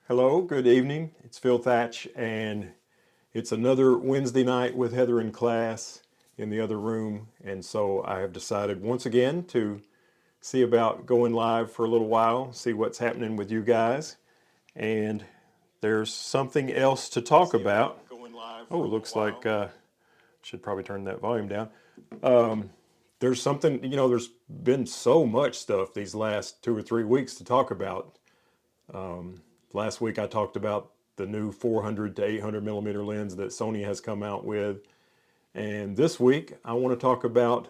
Hello, good evening. It's Phil Thatch, and it's another Wednesday night with Heather in class in the other room. And so I have decided once again to see about going live for a little while, see what's happening with you guys. And there's something else to talk about. Oh, looks like should probably turn that volume down. There's something, there's been so much stuff these last 2 or 3 weeks to talk about. Last week I talked about the new 400 to 800 millimeter lens that Sony has come out with. And this week I want to talk about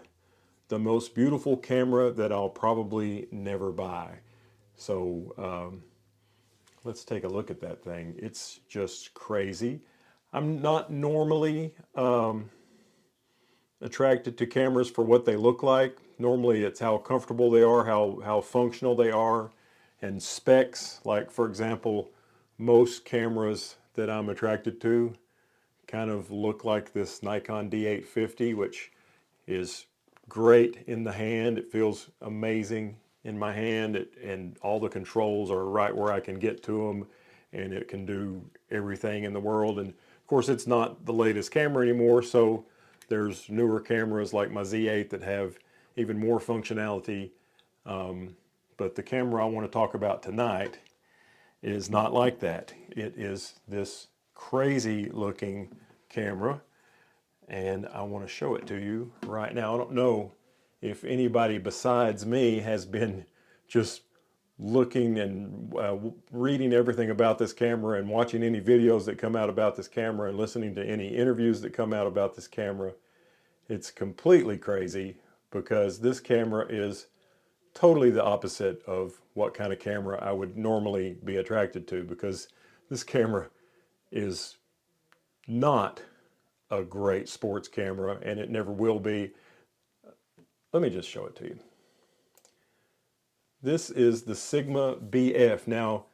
the most beautiful camera that I'll probably never buy. So let's take a look at that thing. It's just crazy. I'm not normally attracted to cameras for what they look like. Normally it's how comfortable they are, how functional they are, and specs. Like, for example, most cameras that I'm attracted to kind of look like this Nikon D850, which is great in the hand. It feels amazing in my hand, and all the controls are right where I can get to them, and it can do everything in the world. And of course, it's not the latest camera anymore, so there's newer cameras like my Z8 that have even more functionality. But the camera I want to talk about tonight is not like that. It is this crazy looking camera, and I want to show it to you right now. I don't know if anybody besides me has been just looking and reading everything about this camera and watching any videos that come out about this camera and listening to any interviews that come out about this camera. It's completely crazy because this camera is totally the opposite of what kind of camera I would normally be attracted to, because this camera is not a great sports camera, and it never will be. Let me just show it to you. This is the Sigma BF. Now,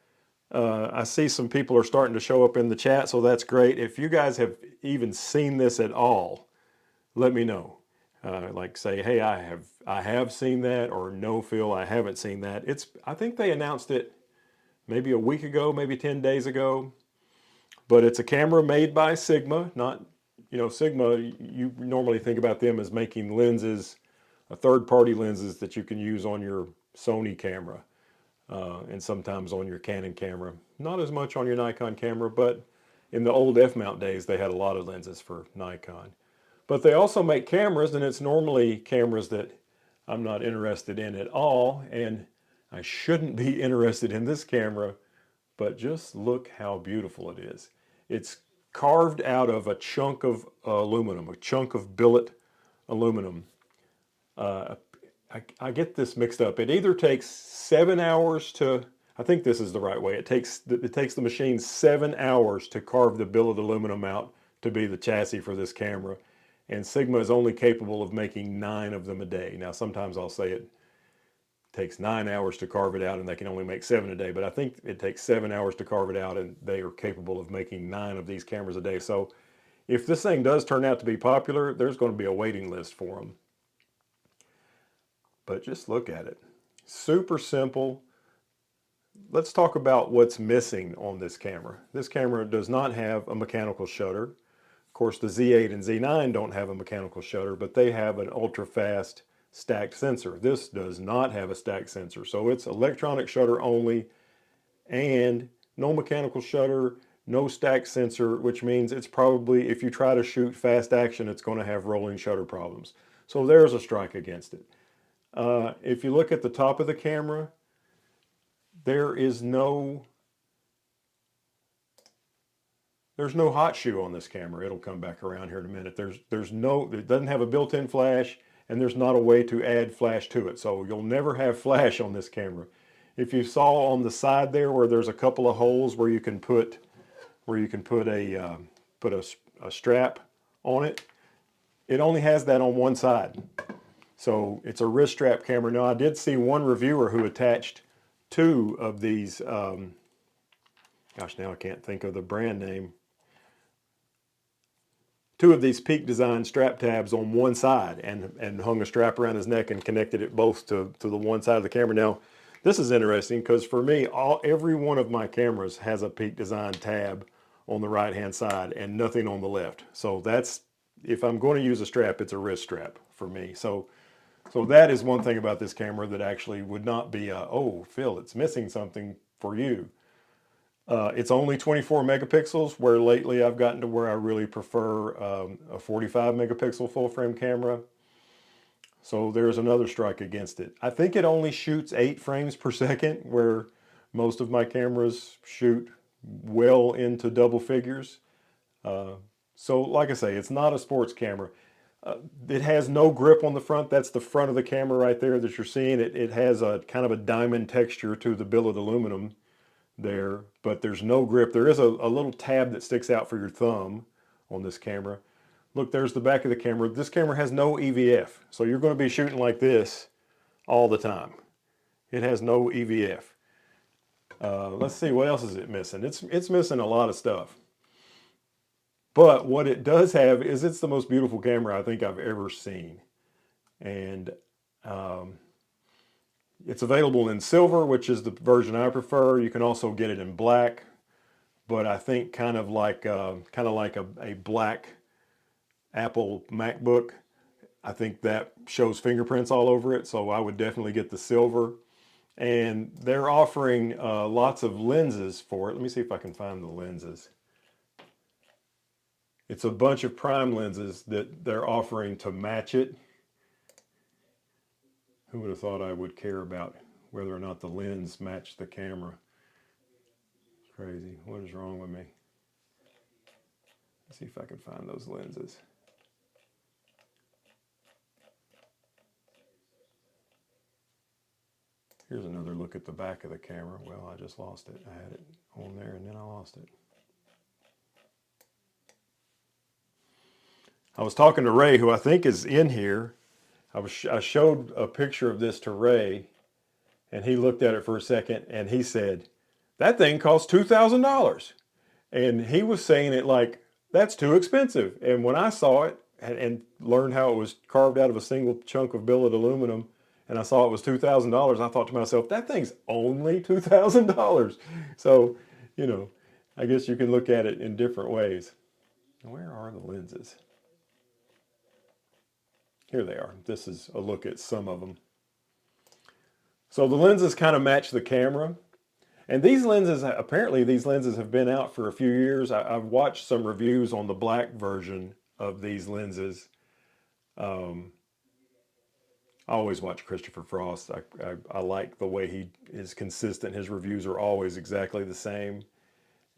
I see some people are starting to show up in the chat, so that's great. If you guys have even seen this at all, let me know. Like say, hey, I have seen that, or no, Phil, I haven't seen that. I think they announced it maybe a week ago, maybe 10 days ago. But it's a camera made by Sigma. Not, Sigma, you normally think about them as making lenses, third-party lenses that you can use on your Sony camera, and sometimes on your Canon camera. Not as much on your Nikon camera, but in the old F-mount days, they had a lot of lenses for Nikon. But they also make cameras, and it's normally cameras that I'm not interested in at all, and I shouldn't be interested in this camera, but just look how beautiful it is. It's carved out of a chunk of aluminum, a chunk of billet aluminum. I get this mixed up. It either takes 7 hours to, I think this is the right way, it takes the machine 7 hours to carve the billet aluminum out to be the chassis for this camera. And Sigma is only capable of making 9 of them a day. Now, sometimes I'll say it takes 9 hours to carve it out and they can only make 7 a day, but I think it takes 7 hours to carve it out, and they are capable of making 9 of these cameras a day. So if this thing does turn out to be popular, there's going to be a waiting list for them. But just look at it. Super simple. Let's talk about what's missing on this camera. This camera does not have a mechanical shutter. Of course, the Z8 and Z9 don't have a mechanical shutter, but they have an ultra-fast stacked sensor. This does not have a stacked sensor, so it's electronic shutter only, and no mechanical shutter, no stacked sensor, which means it's probably, if you try to shoot fast action, it's going to have rolling shutter problems. So there's a strike against it. If you look at the top of the camera, there's no hot shoe on this camera. It'll come back around here in a minute. It doesn't have a built-in flash, and there's not a way to add flash to it. So you'll never have flash on this camera. If you saw on the side there where there's a couple of holes where you can put a strap on it, it only has that on one side. So it's a wrist strap camera. Now, I did see one reviewer who attached 2 of these, gosh, now I can't think of the brand name. 2 of these Peak Design strap tabs on one side, and hung a strap around his neck and connected it both to the one side of the camera. Now, This is interesting because for me, every one of my cameras has a Peak Design tab on the right hand side and nothing on the left. So that's, if I'm going to use a strap, it's a wrist strap for me. So that is one thing about this camera that actually would not be oh, Phil, it's missing something for you. It's only 24 megapixels, where lately I've gotten to where I really prefer a 45 megapixel full frame camera. So there's another strike against it. I think it only shoots 8 frames per second, where most of my cameras shoot well into double figures. So like I say, it's not a sports camera. It has no grip on the front. That's the front of the camera right there that you're seeing. It has a kind of a diamond texture to the billet aluminum there, but there's no grip. There is a little tab that sticks out for your thumb on this camera. Look, there's the back of the camera. This camera has no EVF, so you're going to be shooting like this all the time. It has no EVF. Let's see, what else is it missing? It's missing a lot of stuff. But what it does have is it's the most beautiful camera I think I've ever seen. And it's available in silver, which is the version I prefer. You can also get it in black, but I think kind of like a black Apple MacBook. I think that shows fingerprints all over it, so I would definitely get the silver. And they're offering lots of lenses for it. Let me see if I can find the lenses. It's a bunch of prime lenses that they're offering to match it. Who would have thought I would care about whether or not the lens matched the camera? It's crazy. What is wrong with me? Let's see if I can find those lenses. Here's another look at the back of the camera. Well, I just lost it. I had it on there and then I lost it. I was talking to Ray, who I think is in here. I showed a picture of this to Ray, and he looked at it for a second, and he said, that thing costs $2,000. And he was saying it like, that's too expensive. And when I saw it and learned how it was carved out of a single chunk of billet aluminum, and I saw it was $2,000, I thought to myself, that thing's only $2,000. So, you know, I guess you can look at it in different ways. Where are the lenses? Here they are. This is a look at some of them. So the lenses kind of match the camera. And these lenses, apparently these lenses have been out for a few years. I've watched some reviews on the black version of these lenses. I always watch Christopher Frost. I like the way he is consistent. His reviews are always exactly the same.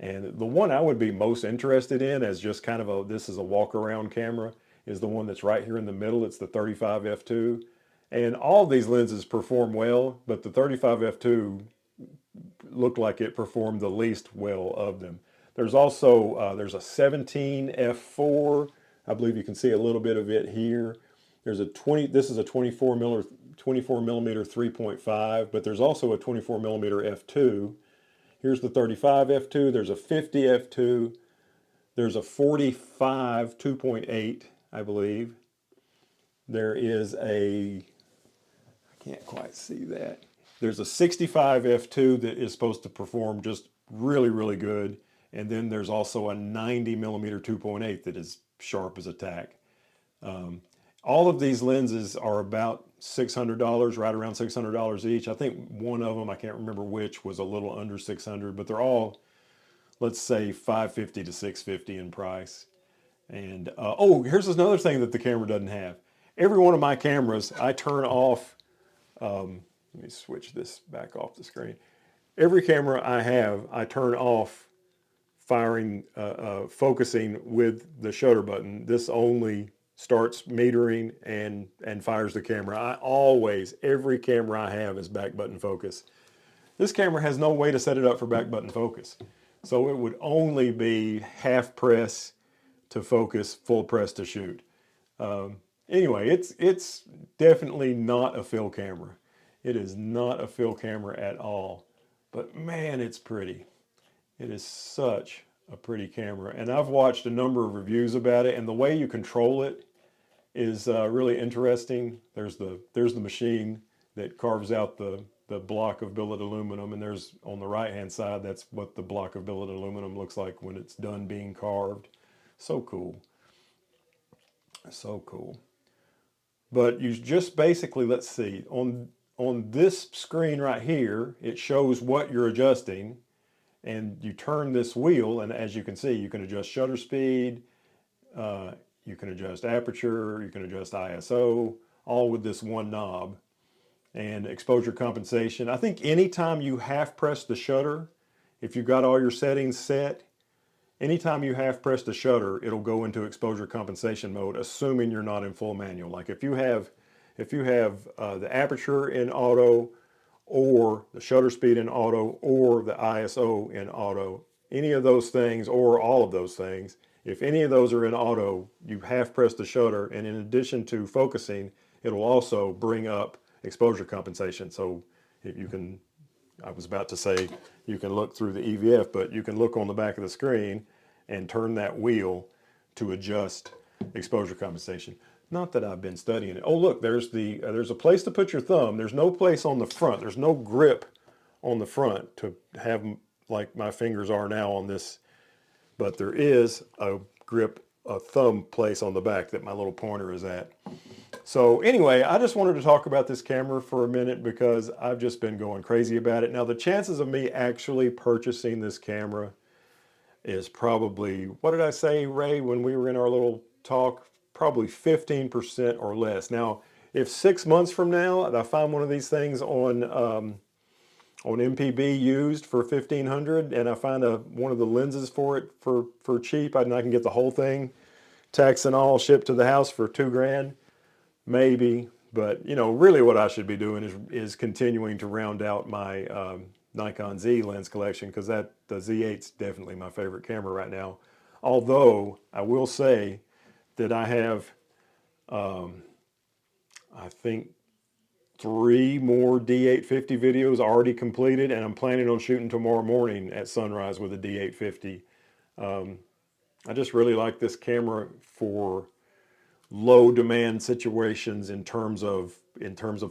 And the one I would be most interested in as just kind of this is a walk around camera is the one that's right here in the middle. It's the 35 f2. And all of these lenses perform well, but the 35 f2 looked like it performed the least well of them. There's also, there's a 17 f4. I believe you can see a little bit of it here. There's a this is a 24 millimeter 3.5, but there's also a 24 millimeter f2. Here's the 35 f2. There's a 50 f2. There's a 45 2.8, I believe. There is I can't quite see that. There's a 65 f2 that is supposed to perform just really, really good. And then there's also a 90 millimeter 2.8 that is sharp as a tack. All of these lenses are about $600, right around $600 each. I think one of them, I can't remember which, was a little under 600, but they're all, let's say, $550 to $650 in price. And oh, here's another thing that the camera doesn't have. Every one of my cameras, I turn off. Let me switch this back off the screen. Every camera I have, I turn off firing, focusing with the shutter button. This only starts metering and fires the camera. Every camera I have is back button focus. This camera has no way to set it up for back button focus. So it would only be half press to focus, full press to shoot. Anyway, it's definitely not a fill camera. It is not a fill camera at all. But man, it's pretty. It is such a pretty camera. And I've watched a number of reviews about it, and the way you control it is really interesting. There's the machine that carves out the the block of billet aluminum, and there's on the right hand side, that's what the block of billet aluminum looks like when it's done being carved. So cool. So cool. But you just basically, let's see, on this screen right here, it shows what you're adjusting, and you turn this wheel, and as you can see, you can adjust shutter speed, you can adjust aperture, you can adjust ISO, all with this one knob. And exposure compensation, I think anytime you half press the shutter, if you've got all your settings set, anytime you half press the shutter, it'll go into exposure compensation mode, assuming you're not in full manual. Like if you have the aperture in auto, or the shutter speed in auto, or the ISO in auto, any of those things, or all of those things, if any of those are in auto, you half press the shutter, and in addition to focusing, it'll also bring up exposure compensation. So if you can, I was about to say you can look through the EVF, but you can look on the back of the screen and turn that wheel to adjust exposure compensation. Not that I've been studying it. Oh look, there's a place to put your thumb. There's no place on the front. There's no grip on the front to have like my fingers are now on this, but there is a grip, a thumb place on the back that my little pointer is at. So anyway, I just wanted to talk about this camera for a minute because I've just been going crazy about it. Now the chances of me actually purchasing this camera is probably, what did I say, Ray, when we were in our little talk? Probably 15% or less. Now, if 6 months from now I find one of these things on MPB used for $1,500, and I find one of the lenses for it for cheap, and I can get the whole thing, tax and all, shipped to the house for $2,000, maybe. But you know, really, what I should be doing is continuing to round out my Nikon Z lens collection, because the Z8's definitely my favorite camera right now. Although I will say that I have, I think, 3 more D850 videos already completed, and I'm planning on shooting tomorrow morning at sunrise with a D850. I just really like this camera for low demand situations in terms of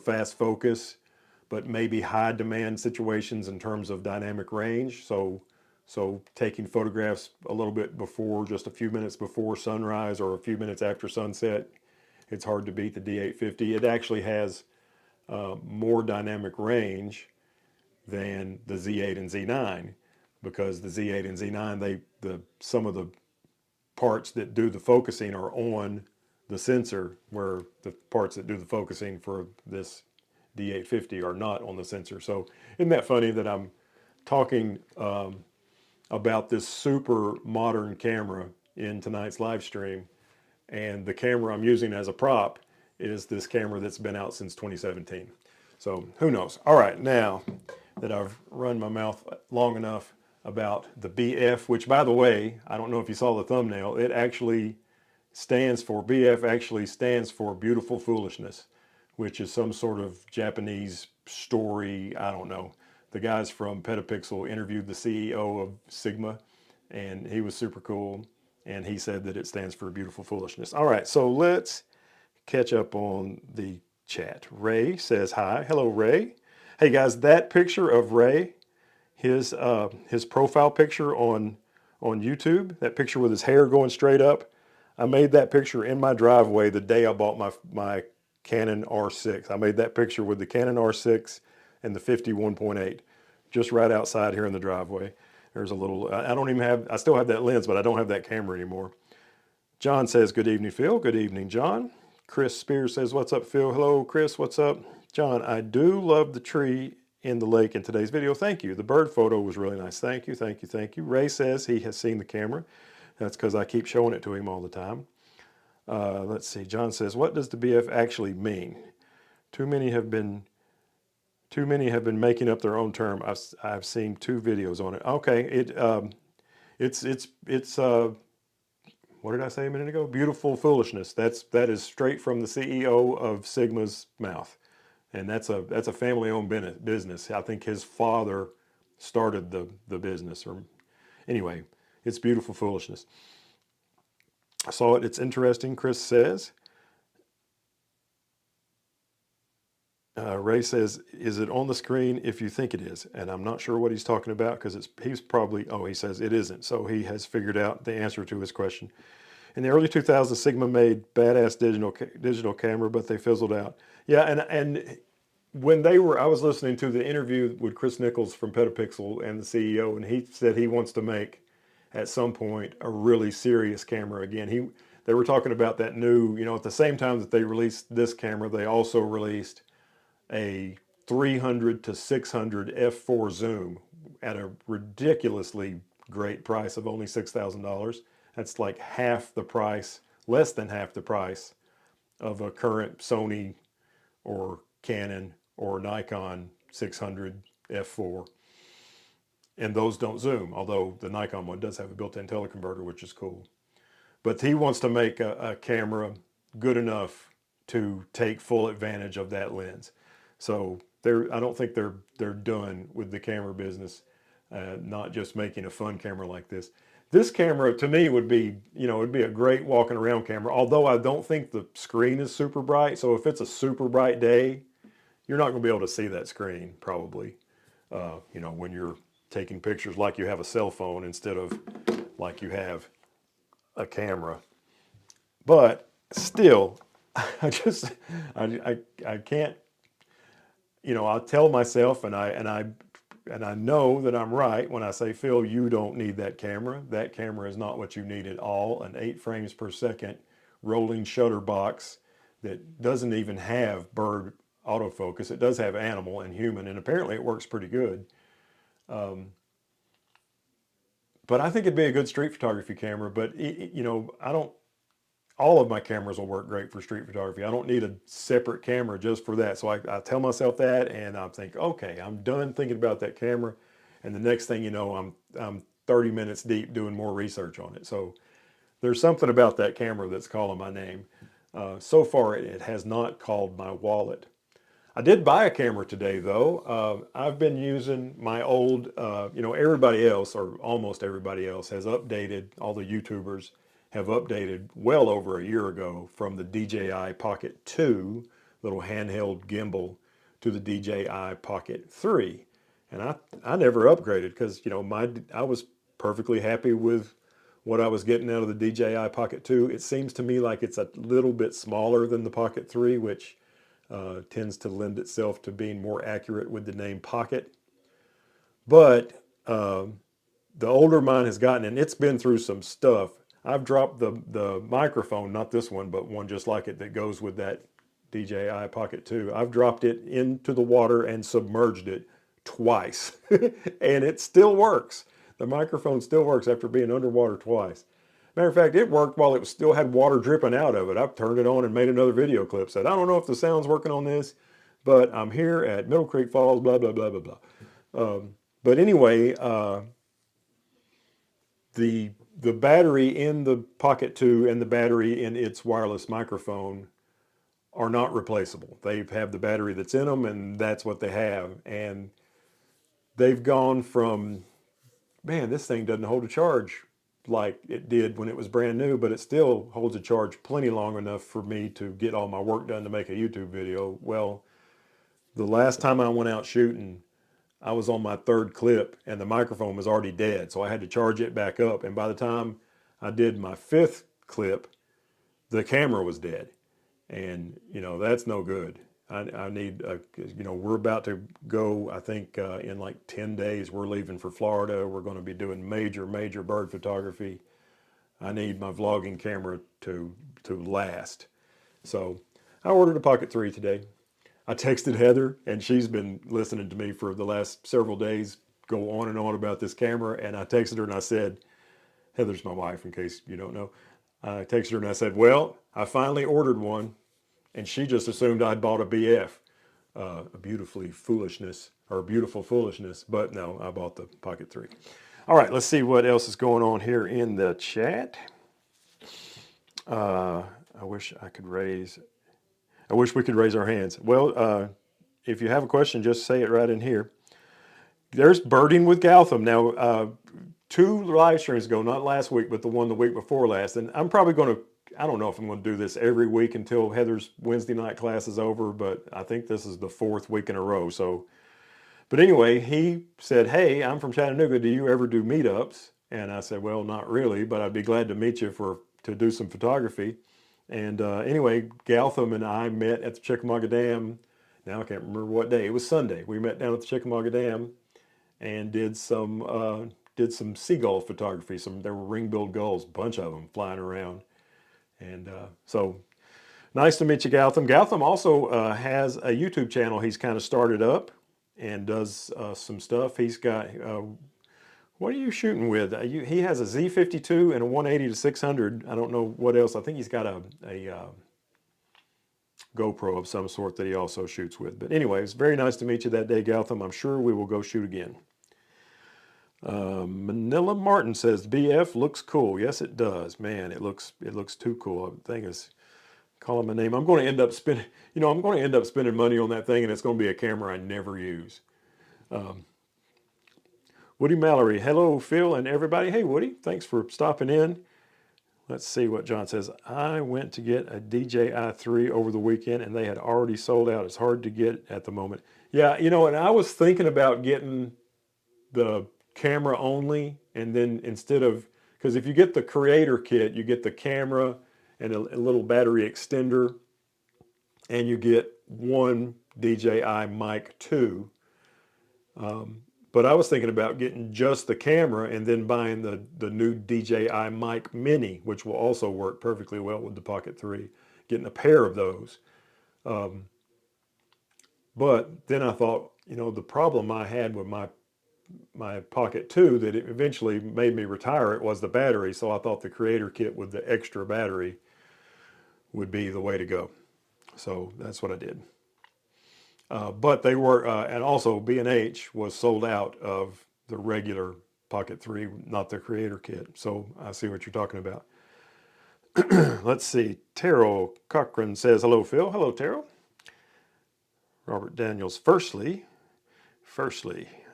fast focus, but maybe high demand situations in terms of dynamic range. So taking photographs a little bit before, just a few minutes before sunrise or a few minutes after sunset, it's hard to beat the D850. It actually has more dynamic range than the Z8 and Z9, because the Z8 and Z9, some of the parts that do the focusing are on the sensor, where the parts that do the focusing for this D850 are not on the sensor. So isn't that funny that I'm talking about this super modern camera in tonight's live stream, and the camera I'm using as a prop is this camera that's been out since 2017. So who knows? All right, now that I've run my mouth long enough about the BF, which, by the way, I don't know if you saw the thumbnail, it actually stands for, BF actually stands for Beautiful Foolishness, which is some sort of Japanese story, I don't know. The guys from Petapixel interviewed the CEO of Sigma, and he was super cool, and he said that it stands for Beautiful Foolishness. All right, so let's catch up on the chat. Ray says hi. Hello, Ray. Hey guys, that picture of Ray, his profile picture on YouTube, that picture with his hair going straight up, I made that picture in my driveway the day I bought my Canon R6. I made that picture with the Canon R6 and the 51.8, just right outside here in the driveway. There's a little, I still have that lens, but I don't have that camera anymore. John says, good evening, Phil. Good evening, John. Chris Spears says, what's up, Phil? Hello, Chris, what's up? John, I do love the tree in the lake in today's video. Thank you. The bird photo was really nice. Thank you, thank you, thank you. Ray says he has seen the camera. That's because I keep showing it to him all the time. Let's see. John says, what does the BF actually mean? Too many have been making up their own term. I've seen 2 videos on it. Okay, it's what did I say a minute ago? Beautiful Foolishness. That is straight from the CEO of Sigma's mouth, and that's a family-owned business. I think his father started the business, or anyway, it's Beautiful Foolishness. I saw it. It's interesting. Chris says, Ray says, is it on the screen if you think it is? And I'm not sure what he's talking about because he's probably, oh, he says it isn't. So he has figured out the answer to his question. In the early 2000s, Sigma made badass digital camera, but they fizzled out. Yeah, and when I was listening to the interview with Chris Nichols from Petapixel and the CEO, and he said he wants to make, at some point, a really serious camera again. They were talking about that new, at the same time that they released this camera, they also released a 300 to 600 f4 zoom at a ridiculously great price of only $6,000. That's like half the price, less than half the price of a current Sony or Canon or Nikon 600 f4. And those don't zoom, although the Nikon one does have a built-in teleconverter, which is cool. But he wants to make a camera good enough to take full advantage of that lens. So I don't think they're done with the camera business, not just making a fun camera like this. This camera to me would be, it'd be a great walking around camera, although I don't think the screen is super bright. So if it's a super bright day, you're not going to be able to see that screen probably, when you're taking pictures like you have a cell phone instead of like you have a camera. But still, I can't, I tell myself and I know that I'm right when I say, Phil, you don't need that camera. That camera is not what you need at all. An 8 frames per second rolling shutter box that doesn't even have bird autofocus. It does have animal and human, and apparently it works pretty good. But I think it'd be a good street photography camera, but all of my cameras will work great for street photography. I don't need a separate camera just for that. So I tell myself that, and I think, okay, I'm done thinking about that camera. And the next thing you know, I'm 30 minutes deep doing more research on it. So there's something about that camera that's calling my name. So far, it has not called my wallet. I did buy a camera today, though. I've been using my old, everybody else, or almost everybody else, has updated, all the YouTubers have updated well over a year ago from the DJI Pocket 2, little handheld gimbal, to the DJI Pocket 3. And I never upgraded because, I was perfectly happy with what I was getting out of the DJI Pocket 2. It seems to me like it's a little bit smaller than the Pocket 3, which tends to lend itself to being more accurate with the name Pocket. But the older mine has gotten, and it's been through some stuff. I've dropped the microphone, not this one, but one just like it that goes with that DJI Pocket 2. I've dropped it into the water and submerged it twice, and it still works. The microphone still works after being underwater twice. Matter of fact, it worked while it still had water dripping out of it. I've turned it on and made another video clip. Said, I don't know if the sound's working on this, but I'm here at Middle Creek Falls, blah, blah, blah, blah, blah. But anyway, the battery in the Pocket 2 and the battery in its wireless microphone are not replaceable. They have the battery that's in them, and that's what they have. And they've gone from, man, this thing doesn't hold a charge like it did when it was brand new, but it still holds a charge plenty long enough for me to get all my work done to make a YouTube video. Well, the last time I went out shooting, I was on my 3rd clip and the microphone was already dead. So I had to charge it back up. And by the time I did my 5th clip, the camera was dead. And, that's no good. I need, we're about to go, I think in like 10 days, we're leaving for Florida. We're going to be doing major bird photography. I need my vlogging camera to last. So I ordered a Pocket 3 today. I texted Heather, and she's been listening to me for the last several days, go on and on about this camera. And I texted her and I said, Heather's my wife, in case you don't know. I texted her and I said, well, I finally ordered one. And she just assumed I'd bought a BF, a beautiful foolishness. But no, I bought the Pocket 3. All right, let's see what else is going on here in the chat. I wish we could raise our hands. Well, if you have a question, just say it right in here. There's Birding with Gotham. Now, 2 live streams ago, not last week, but the one the week before last. And I'm probably going to I don't know if I'm going to do this every week until Heather's Wednesday night class is over, but I think this is the 4th week in a row. So, but anyway, he said, hey, I'm from Chattanooga. Do you ever do meetups? And I said, well, not really, but I'd be glad to meet you to do some photography. And anyway, Galtham and I met at the Chickamauga Dam. Now I can't remember what day. It was Sunday. We met down at the Chickamauga Dam and did some seagull photography. There were ring-billed gulls, a bunch of them flying around. And so nice to meet you, Galtham. Galtham also has a YouTube channel he's kind of started up and does some stuff. He's got, what are you shooting with? He has a Z52 and a 180 to 600. I don't know what else. I think he's got a GoPro of some sort that he also shoots with. But anyway, it's very nice to meet you that day, Galtham. I'm sure we will go shoot again. Manila Martin says, BF looks cool. Yes, it does. Man, it looks too cool. The thing is, calling my name. I'm going to end up spending, I'm going to end up spending money on that thing, and it's going to be a camera I never use. Woody Mallory, hello, Phil and everybody. Hey, Woody, thanks for stopping in. Let's see what John says. I went to get a DJI 3 over the weekend, and they had already sold out. It's hard to get at the moment. Yeah, and I was thinking about getting the camera only, and then instead of, because if you get the creator kit, you get the camera and a little battery extender, and you get one DJI Mic 2. But I was thinking about getting just the camera and then buying the new DJI Mic Mini, which will also work perfectly well with the Pocket 3, getting a pair of those. But then I thought, the problem I had with my Pocket 2 that it eventually made me retire it was the battery. So I thought the creator kit with the extra battery would be the way to go. So that's what I did. But they were, and also B&H was sold out of the regular Pocket 3, not the creator kit. So I see what you're talking about. Let's see. Terrell Cochran says, hello, Phil. Hello, Terrell. Robert Daniels, firstly,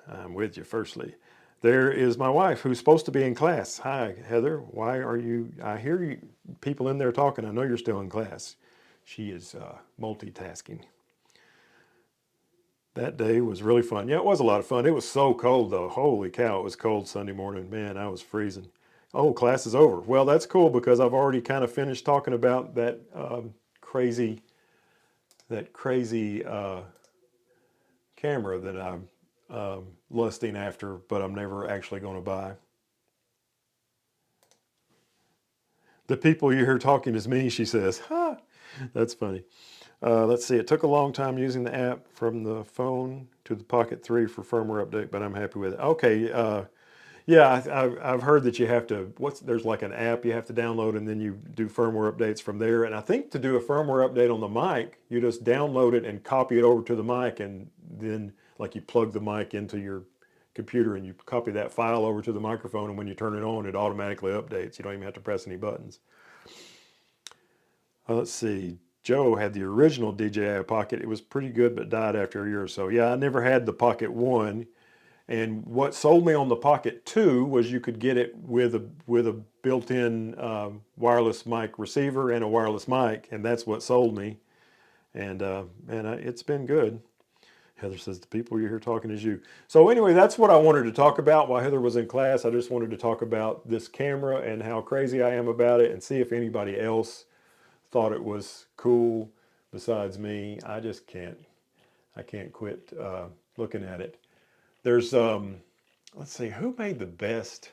I'm with you, firstly. There is my wife who's supposed to be in class. Hi, Heather. Why are you, I hear you people in there talking. I know you're still in class. She is multitasking. That day was really fun. Yeah, it was a lot of fun. It was so cold, though. Holy cow, it was cold Sunday morning. Man, I was freezing. Oh, class is over. Well, that's cool because I've already kind of finished talking about that crazy camera that I'm lusting after, but I'm never actually going to buy. The people you hear talking is me, she says. Ha! That's funny. Let's see, it took a long time using the app from the phone to the Pocket 3 for firmware update, but I'm happy with it. Okay, yeah, I've heard that you have to, there's like an app you have to download and then you do firmware updates from there. And I think to do a firmware update on the mic, you just download it and copy it over to the mic, and then like you plug the mic into your computer and you copy that file over to the microphone, and when you turn it on, it automatically updates. You don't even have to press any buttons. Let's see. Joe had the original DJI Pocket. It was pretty good, but died after a year or so. Yeah, I never had the Pocket 1. And what sold me on the Pocket 2 was you could get it with a built-in wireless mic receiver and a wireless mic, and that's what sold me. And it's been good. Heather says, the people you hear talking is you. So anyway, that's what I wanted to talk about while Heather was in class. I just wanted to talk about this camera and how crazy I am about it, and see if anybody else thought it was cool besides me. I can't quit looking at it. There's, let's see, who made the best?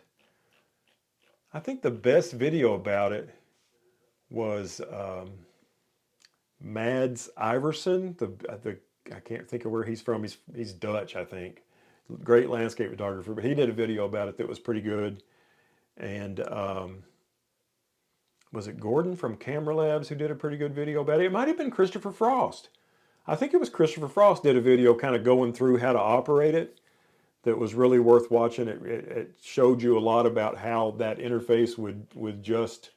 I think the best video about it was Mads Iverson. I can't think of where he's from. He's Dutch, I think. Great landscape photographer, but he did a video about it that was pretty good. And was it Gordon from Camera Labs who did a pretty good video about it? It might have been Christopher Frost. I think it was Christopher Frost did a video kind of going through how to operate it that was really worth watching. It showed you a lot about how that interface with just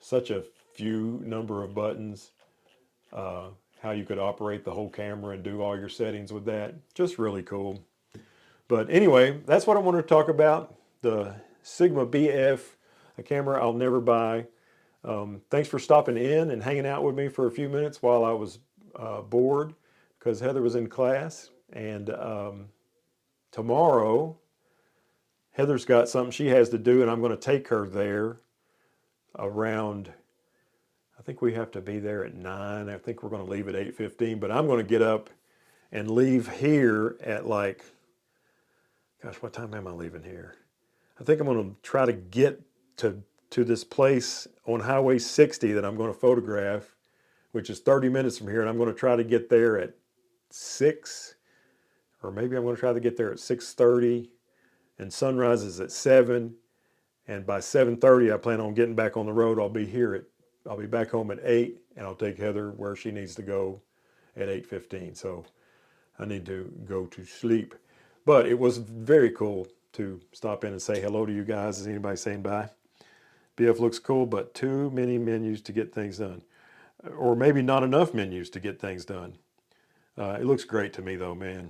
such a few number of buttons, how you could operate the whole camera and do all your settings with that. Just really cool. But anyway, that's what I wanted to talk about. The Sigma BF, a camera I'll never buy. Thanks for stopping in and hanging out with me for a few minutes while I was bored because Heather was in class. And tomorrow, Heather's got something she has to do, and I'm going to take her there around, I think we have to be there at 9. I think we're going to leave at 8:15, but I'm going to get up and leave here at like, gosh, what time am I leaving here? I think I'm going to try to get to this place on Highway 60 that I'm going to photograph, which is 30 minutes from here, and I'm going to try to get there at 6, or maybe I'm going to try to get there at 6:30, and sunrise is at 7, and by 7:30 I plan on getting back on the road. I'll be back home at 8, and I'll take Heather where she needs to go at 8:15. So I need to go to sleep. But it was very cool to stop in and say hello to you guys. Is anybody saying bye? BF looks cool, but too many menus to get things done. Or maybe not enough menus to get things done. It looks great to me though, man.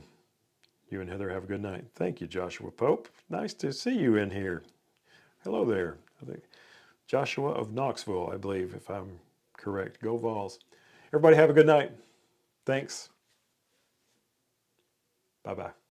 You and Heather have a good night. Thank you, Joshua Pope. Nice to see you in here. Hello there. I think Joshua of Knoxville, I believe, if I'm correct. Go Vols. Everybody have a good night. Thanks. Bye-bye.